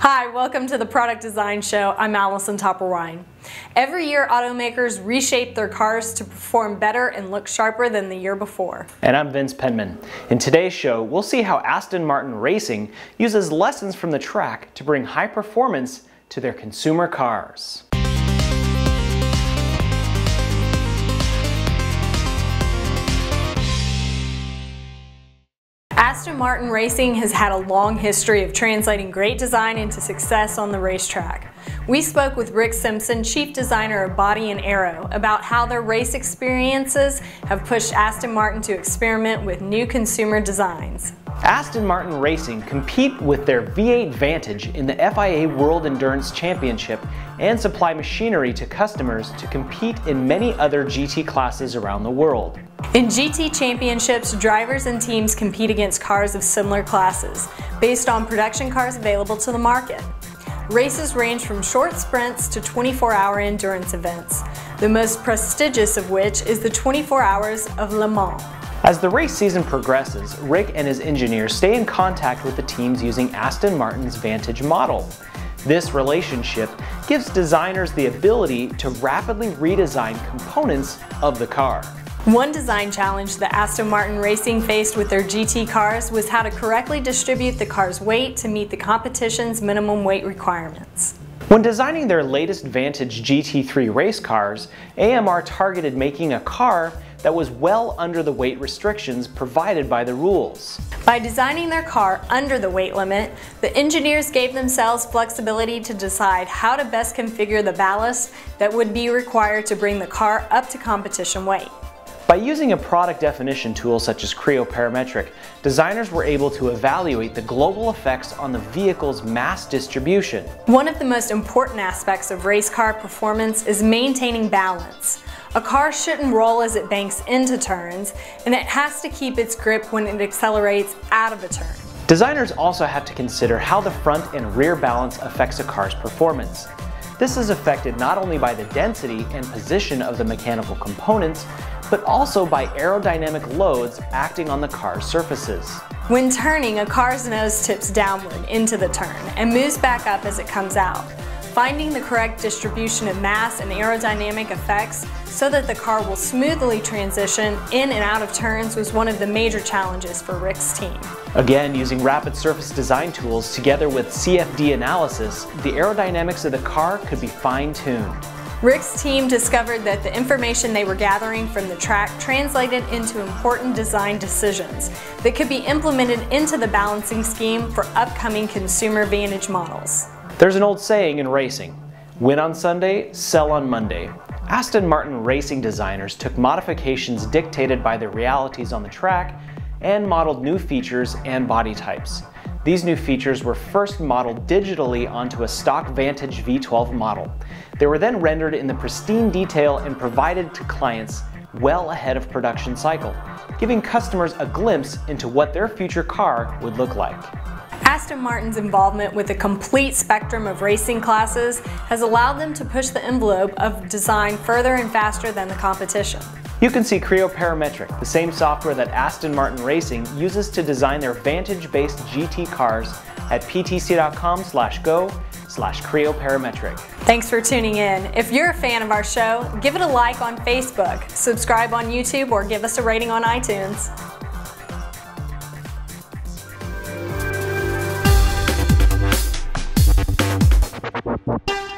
Hi, welcome to the Product Design Show. I'm Allison Topper-Wine. Every year, automakers reshape their cars to perform better and look sharper than the year before. And I'm Vince Penman. In today's show, we'll see how Aston Martin Racing uses lessons from the track to bring high performance to their consumer cars. Aston Martin Racing has had a long history of translating great design into success on the racetrack. We spoke with Rick Simpson, Chief Designer of Body and Aero, about how their race experiences have pushed Aston Martin to experiment with new consumer designs. Aston Martin Racing compete with their V8 Vantage in the FIA World Endurance Championship and supply machinery to customers to compete in many other GT classes around the world. In GT championships, drivers and teams compete against cars of similar classes, based on production cars available to the market. Races range from short sprints to 24-hour endurance events, the most prestigious of which is the 24 Hours of Le Mans. As the race season progresses, Rick and his engineers stay in contact with the teams using Aston Martin's Vantage model. This relationship gives designers the ability to rapidly redesign components of the car. One design challenge that Aston Martin Racing faced with their GT cars was how to correctly distribute the car's weight to meet the competition's minimum weight requirements. When designing their latest Vantage GT3 race cars, AMR targeted making a car that was well under the weight restrictions provided by the rules. By designing their car under the weight limit, the engineers gave themselves flexibility to decide how to best configure the ballast that would be required to bring the car up to competition weight. By using a product definition tool such as Creo Parametric, designers were able to evaluate the global effects on the vehicle's mass distribution. One of the most important aspects of race car performance is maintaining balance. A car shouldn't roll as it banks into turns, and it has to keep its grip when it accelerates out of a turn. Designers also have to consider how the front and rear balance affects a car's performance. This is affected not only by the density and position of the mechanical components, but also by aerodynamic loads acting on the car's surfaces. When turning, a car's nose tips downward into the turn and moves back up as it comes out. Finding the correct distribution of mass and aerodynamic effects so that the car will smoothly transition in and out of turns was one of the major challenges for Rick's team. Again, using rapid surface design tools together with CFD analysis, the aerodynamics of the car could be fine-tuned. Rick's team discovered that the information they were gathering from the track translated into important design decisions that could be implemented into the balancing scheme for upcoming consumer Vantage models. There's an old saying in racing, win on Sunday, sell on Monday. Aston Martin Racing designers took modifications dictated by the realities on the track and modeled new features and body types. These new features were first modeled digitally onto a stock Vantage V12 model. They were then rendered in the pristine detail and provided to clients well ahead of production cycle, giving customers a glimpse into what their future car would look like. Aston Martin's involvement with a complete spectrum of racing classes has allowed them to push the envelope of design further and faster than the competition. You can see Creo Parametric, the same software that Aston Martin Racing uses to design their Vantage-based GT cars at ptc.com/go/Creo Parametric. Thanks for tuning in. If you're a fan of our show, give it a like on Facebook, subscribe on YouTube, or give us a rating on iTunes. Yeah.